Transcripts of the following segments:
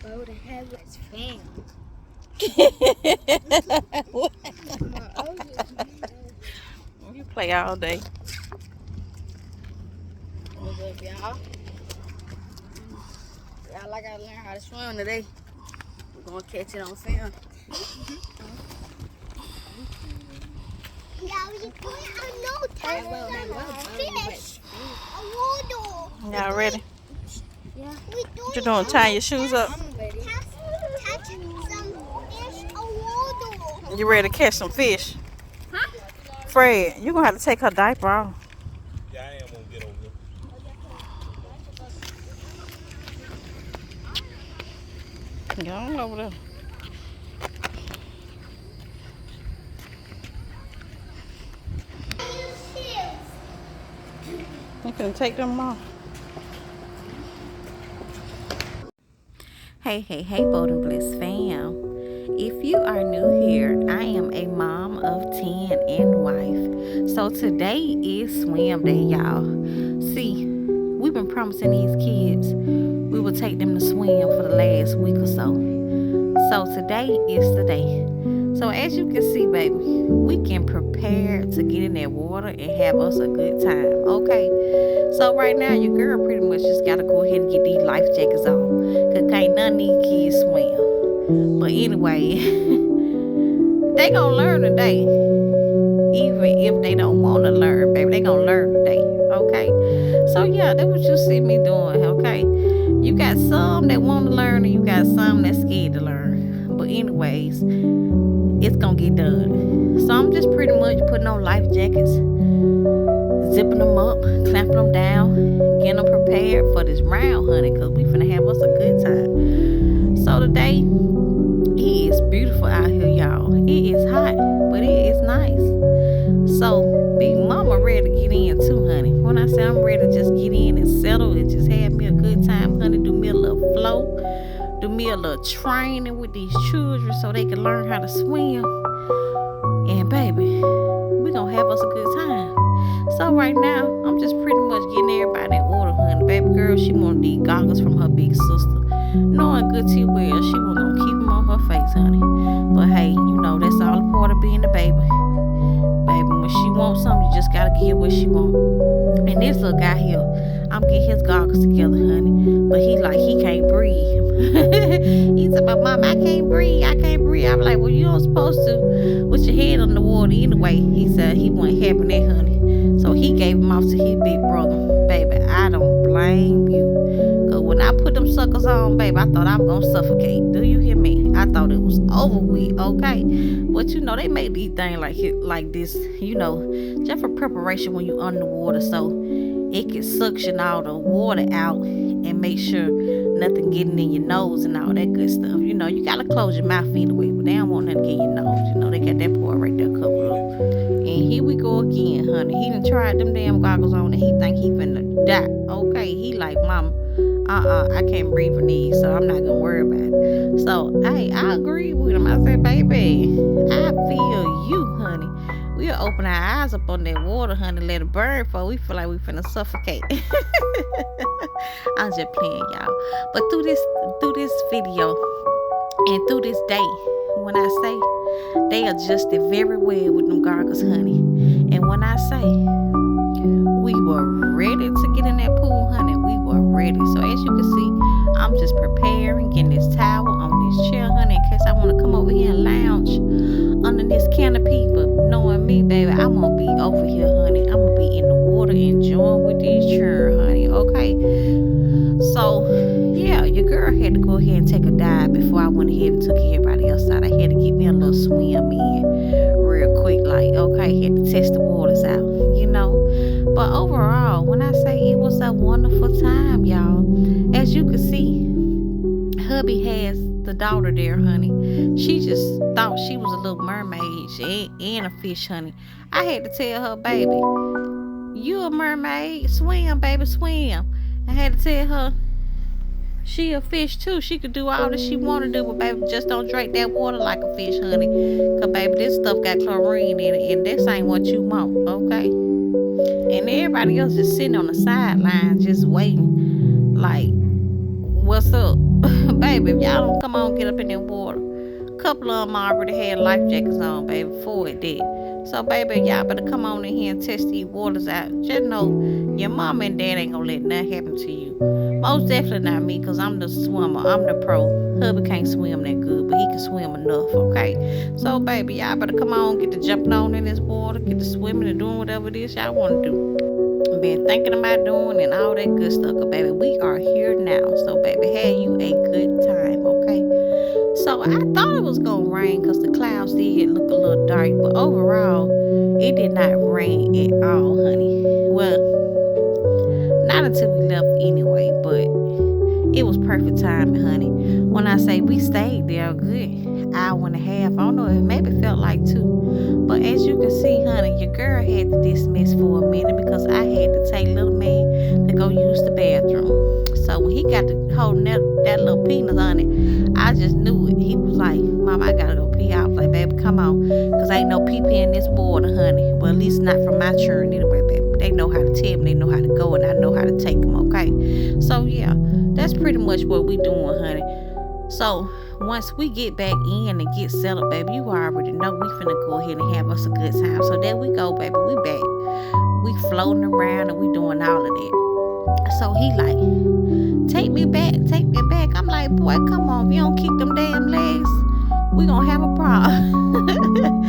BoldandBless fan. You play all day. What's up, y'all? Y'all, I gotta learn how to swim today. We're gonna catch it on film. Y'all ready? Yeah. What you doing? Tying your shoes up? You ready to catch some fish? Huh? Fred, you're gonna have to take her diaper off. Yeah, I am gonna get over there. Go on over there. You can take them off. Hey, BoldandBless fam. If you are new here, I am a mom of 10 and wife. So today is swim day, y'all. See, we've been promising these kids we will take them to swim for the last week or so. So today is the day. So as you can see, baby, we can prepare to get in that water and have us a good time, okay? So right now, your girl pretty much just gotta go ahead and get these life jackets on, cause can't none of these kids swim. But anyway, they gonna learn today. Even if they don't want to learn, baby, they gonna learn today, okay? So yeah, that's what you see me doing, okay? You got some that want to learn and you got some that's scared to learn. But anyways, it's gonna get done. So I'm just pretty much putting on life jackets, zipping them up, clamping them down, getting them prepared for this round, honey, because we finna have us a good time. So today, it is beautiful out here, y'all. It is hot, but it is nice. So big mama ready to get in too, honey. When I say I'm ready to just get in and settle and just have me a good time, honey, do me a little flow, do me a little training with these children so they can learn how to swim. And baby, we gonna have us a good time. So right now, I'm just pretty much getting everybody in order, honey. Baby girl, she want these goggles from her big sister. Knowing good to well, she was gonna keep them on her face, honey. But hey, you know, that's all a part of being a baby. Baby, when she wants something, you just gotta give what she want. And this little guy here, I'm getting his goggles together, honey. But he can't breathe. He said, but Mom, I can't breathe. I'm like, well, you don't supposed to with your head on the water anyway. He said he wasn't having that, honey. So he gave him off to his big brother. Baby, I don't blame you. Because when I put them suckers on, baby, I thought I was going to suffocate. Do you hear me? I thought it was over with, okay? But, you know, they make these things like this, you know, just for preparation when you're underwater. So it can suction all the water out and make sure nothing getting in your nose and all that good stuff. You know, you got to close your mouth anyway, but they don't want nothing to get in your nose. You know, they got that part right there covered up. And here we go again, honey. He done tried them damn goggles on and he think he finna die. Okay, he like, Mama, I can't breathe in these, so I'm not gonna worry about it. So, hey, I agree with him. I said, baby, I feel you, honey. We'll open our eyes up on that water, honey, let it burn before we feel like we finna suffocate. I'm just playing, y'all. But through this video and through this day, when I say they adjusted very well with them goggles, honey. And when I say we were ready to get in that pool, honey, we were ready. So as you can see, I'm just preparing, getting this towel on this chair, honey, in case I want to come over here and lounge under this canopy. But knowing me, baby, I won't be over here, honey. I'm gonna be in the water enjoying with these children, honey. Okay. So yeah, your girl had to go ahead and take a dive before I went ahead and took everybody else out. I had to get me a little swim in real quick, like, okay, had to test the waters out, you know. But overall, when I say it was a wonderful time, y'all, as you can see, hubby has the daughter there, honey. She just thought she was a little mermaid and a fish, honey. I had to tell her, baby, you a mermaid, swim, baby, swim. I had to tell her she a fish too. She could do all that she want to do, but baby, just don't drink that water like a fish, honey. Cause baby, this stuff got chlorine in it, and this ain't what you want, okay? And everybody else just sitting on the sidelines, just waiting. Like, what's up? Baby, if y'all don't come on, get up in that water. Couple of them already had life jackets on, baby, before it did. So, baby, y'all better come on in here and test these waters out. Just know your mom and dad ain't gonna let nothing happen to you. Most definitely not me, because I'm the swimmer. I'm the pro. Hubby can't swim that good, but he can swim enough, okay? So, baby, y'all better come on, get to jumping on in this water, get to swimming and doing whatever it is y'all want to do. Been thinking about doing and all that good stuff, baby. We are here now. So, baby, have you a good time, okay? So I thought it was gonna rain because the clouds did look a little dark, but overall it did not rain at all, honey. Well, not until we left anyway, but it was perfect timing, honey. When I say we stayed there a good hour and a half, I don't know, it maybe felt like 2. But as you can see, honey, your girl had to dismiss for a minute because I had to take little man to go use the bathroom. So when he got to holding that little penis on it, I just knew it. He was like, Mom, I gotta go pee. I was like, baby, come on. Because ain't no pee-pee in this water, honey. Well, at least not from my churn anyway, baby. They know how to tell me. They know how to go, and I know how to take them, okay? So, yeah, that's pretty much what we doing, honey. So, once we get back in and get settled, baby, you already know we finna go ahead and have us a good time. So, there we go, baby. We back. We floating around, and we doing all of that. So, he like, take me back, take me back. I'm like, boy, come on. If you don't kick them damn legs, we gonna have a problem.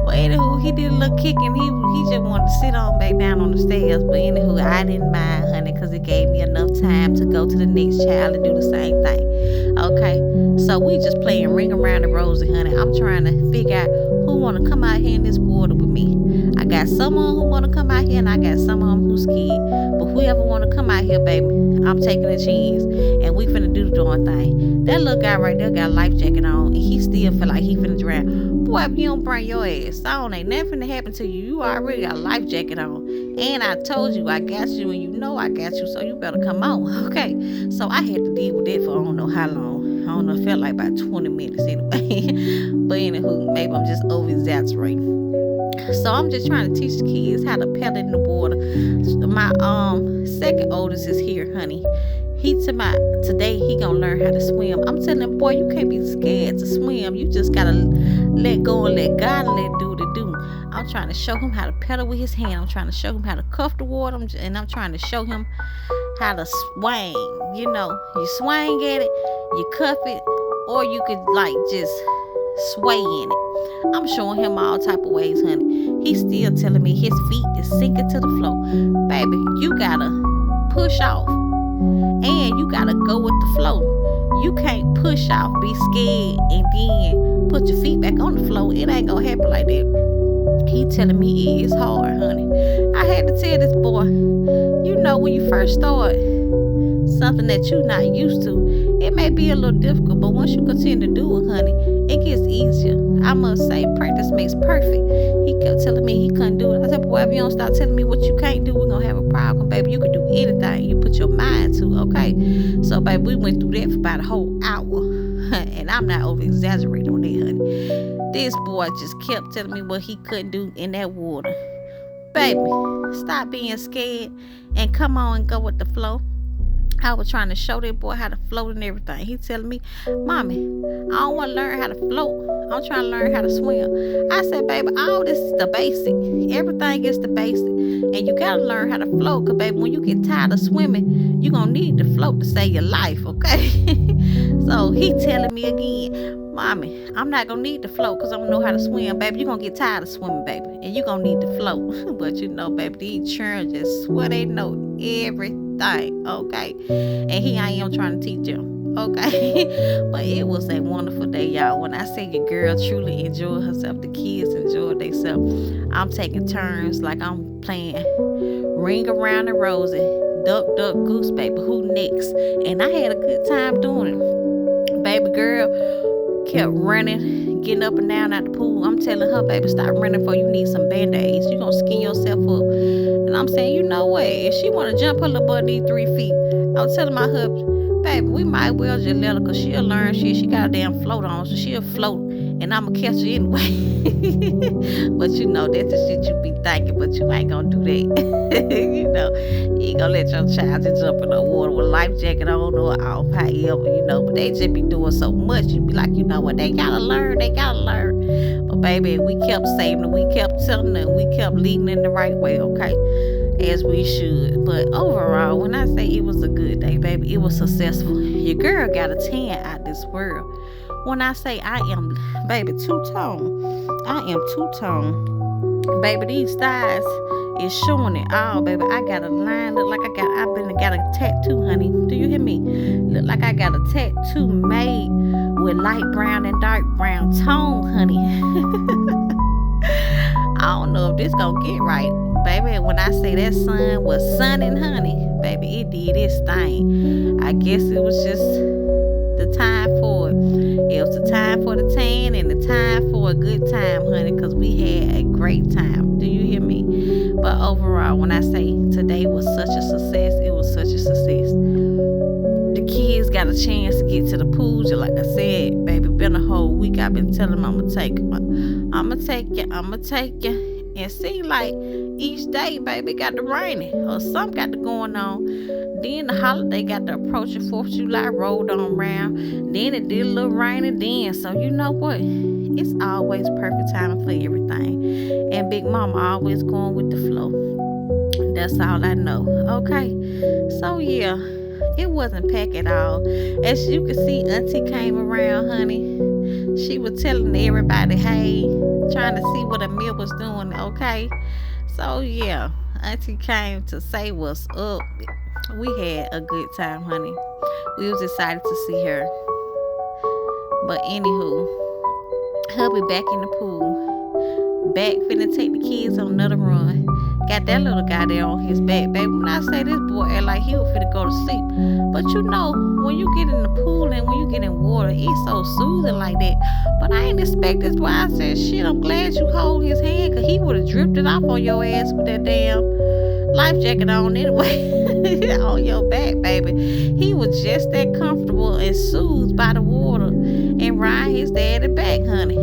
Well, anywho, he did a little kicking. He just wanted to sit on back down on the stairs. But anywho, I didn't mind, honey, because it gave me enough time to go to the next child and do the same thing. Okay, so we just playing ring around the rosy, honey. I'm trying to figure out who want to come out here in this water with me. I got someone who want to come out here, and I got someone who's scared. But whoever want to come out here, baby, I'm taking a chance, and we finna do the darn thing. That little guy right there got a life jacket on, and he still feel like he finna drown. Boy, if you don't bring your ass on, ain't nothing finna happen to you. You already got a life jacket on, and I told you I got you, and you know I got you, so you better come on, okay? So I had to deal with that for I don't know how long. I don't know, it felt like about 20 minutes anyway. But anywho, maybe I'm just over exaggerating. So I'm just trying to teach the kids how to paddle in the water. My second oldest is here, honey. Today he gonna learn how to swim. I'm telling him, boy, you can't be scared to swim. You just gotta let go and let God and let do what it do. I'm trying to show him how to pedal with his hand. I'm trying to show him how to cuff the water, and I'm trying to show him how to swing. You know, you swing at it, you cuff it, or you could like just sway in it. I'm showing him all type of ways, honey. He's still telling me his feet is sinking to the floor. Baby, you gotta push off, and you gotta go with the flow. You can't push off, be scared, and then put your feet back on the floor. It ain't gonna happen like that. He telling me it is hard, honey. I had to tell this boy, you know, when you first start something that you're not used to, it may be a little difficult, but once you continue to do it, honey, it gets easier. I must say, practice makes perfect. He kept telling me he couldn't do it. I said, boy, if you don't start telling me what you can't do, we're gonna have a problem, baby. You can do anything you put your mind to, okay? So, baby, we went through that for about a whole hour. And I'm not over exaggerating on that, honey. This boy just kept telling me what he couldn't do in that water. Baby, stop being scared and come on and go with the flow. I was trying to show that boy how to float and everything. He telling me, Mommy, I don't want to learn how to float. I'm trying to learn how to swim. I said, baby, all this is the basic. Everything is the basic. And you got to learn how to float. Because, baby, when you get tired of swimming, you're going to need to float to save your life, okay? So he telling me again, Mommy, I'm not going to need to float because I don't know how to swim, baby. You're going to get tired of swimming, baby. And you're going to need to float. But, you know, baby, these children just swear they know everything. Okay, and here I am trying to teach them. Okay, but it was a wonderful day, y'all. When I say your girl truly enjoyed herself, the kids enjoyed themselves. I'm taking turns like I'm playing ring around the rosy, duck duck goose, baby, who next? And I had a good time doing it. Baby girl kept running, getting up and down at the pool. I'm telling her, baby, stop running before you need some band-aids. You're gonna skin yourself up. And I'm saying, you know what? If she want to jump her little butt these 3 feet, I was telling my husband, baby, we might well just let her, because she'll learn shit. She got a damn float on, so she'll float, and I'ma catch her anyway. But you know, that's the shit you be thinking, but you ain't gonna do that. You know, you ain't gonna let your child just jump in the water with a life jacket on or off, however, you know. But they just be doing so much. You be like, you know what, they gotta learn. But baby, we kept saving them, we kept telling them, we kept leading in the right way, okay? As we should. But overall, when I say it was a good day, baby, it was successful. Your girl got a 10 out this world. When I say I am, baby, two-tone, I am two-tone. Baby, these thighs is showing it all, baby. I got a line, look like I've been got a tattoo, honey. Do you hear me? Look like I got a tattoo made with light brown and dark brown tone, honey. I don't know if this gonna get right, baby. When I say that sun was sunning, honey, baby, it did its thing. I guess it was just the time for it. It was the time for the tan and the time for a good time, honey, because we had a great time. Do you hear me? But overall, when I say today was such a success, it was such a success. The kids got a chance to get to the pool, just like I said, baby. Been a whole week. I've been telling them I'ma take you. And see, like, each day, baby, got to raining or something got to going on. Then the holiday got to approaching 4th of July, rolled on around. Then it did a little rainy then. So you know what? It's always perfect timing for everything. And Big Mama always going with the flow. That's all I know. Okay. So yeah, it wasn't packed at all. As you can see, Auntie came around, honey. She was telling everybody, hey, trying to see what Amir was doing, okay? So yeah, Auntie came to say what's up. We had a good time, honey. We was excited to see her. But anywho, hubby back in the pool. Back finna take the kids on another run. Got that little guy there on his back, baby. When I say this boy act like he was finna go to sleep. But you know, when you get in the pool and when you get in water, it's so soothing like that. But I ain't expect this boy. I said, shit, I'm glad you hold his hand, because he would have drifted off on your ass with that damn life jacket on anyway. On your back, baby. He was just that comfortable and soothed by the water and riding his daddy back, honey.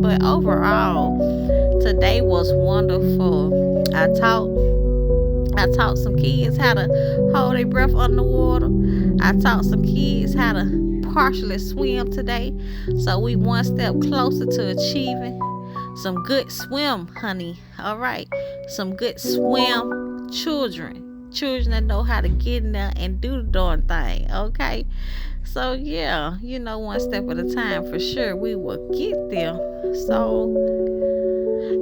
But overall, today was wonderful. I taught some kids how to hold their breath underwater. I taught some kids how to partially swim today. So we one step closer to achieving some good swim, honey. All right. Some good swim children that know how to get in there and do the darn thing. Okay. So yeah, you know, one step at a time for sure. We will get there. So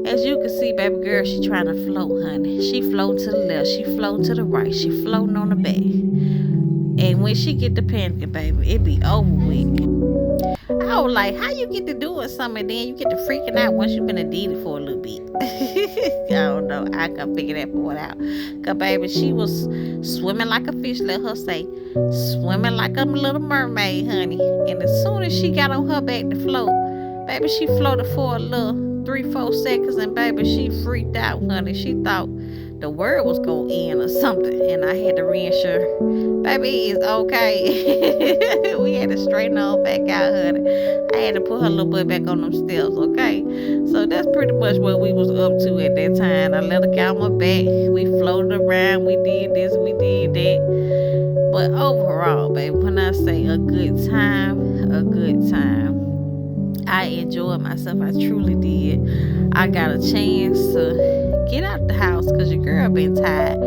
as you can see, baby girl, she trying to float, honey. She floating to the left, she floating to the right, she floating on the back. And when she get the panicking, baby, it be over with. I was like, how you get to doing something and then you get to freaking out once you been addicted for a little bit? I don't know. I can figure that part out. Cause baby, she was swimming like a fish, let her say. Swimming like a little mermaid, honey. And as soon as she got on her back to float, baby, she floated for a little 3-4 seconds, and baby, she freaked out, honey. She thought the world was gonna end or something, and I had to reassure, baby, it's okay. We had to straighten her back out, honey. I had to put her little butt back on them steps, okay? So that's pretty much what we was up to at that time. I let her get on my back. We floated around. We did this. We did that. But overall, baby, when I say a good time, I enjoyed myself. I truly did. I got a chance to get out the house because your girl been tired.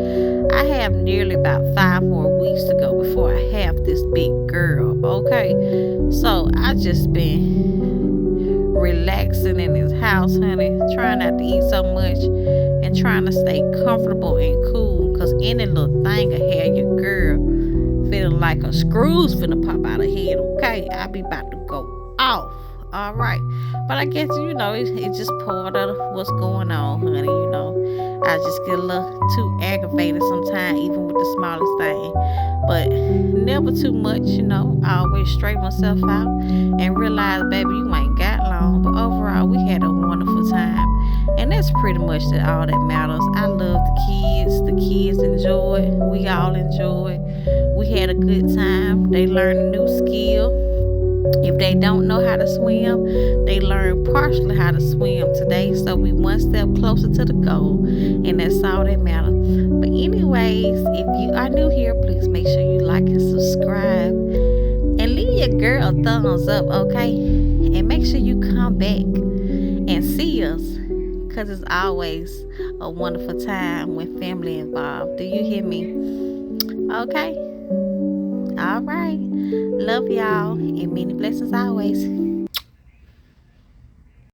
I have nearly about 5 more weeks to go before I have this big girl, okay? So I just been relaxing in this house, honey, trying not to eat so much and trying to stay comfortable and cool, because any little thing will have your girl feeling like a screw's finna pop out her head, okay? I be about to go off. All right, but I guess, you know, it's just part of what's going on, honey. You know, I just get a little too aggravated sometimes, even with the smallest thing, but never too much. You know, I always straighten myself out and realize, baby, you ain't got long. But overall, we had a wonderful time, and that's pretty much all that matters. I love the kids enjoyed, we all enjoyed. We had a good time. They learned a new skill. If they don't know how to swim, they learn partially how to swim today. So we one step closer to the goal, and that's all that matters. But anyways, if you are new here, please make sure you like and subscribe, and leave your girl a thumbs up, okay? And make sure you come back and see us, because it's always a wonderful time when family involved. Do you hear me? Okay. All right. Love y'all, and many blessings always.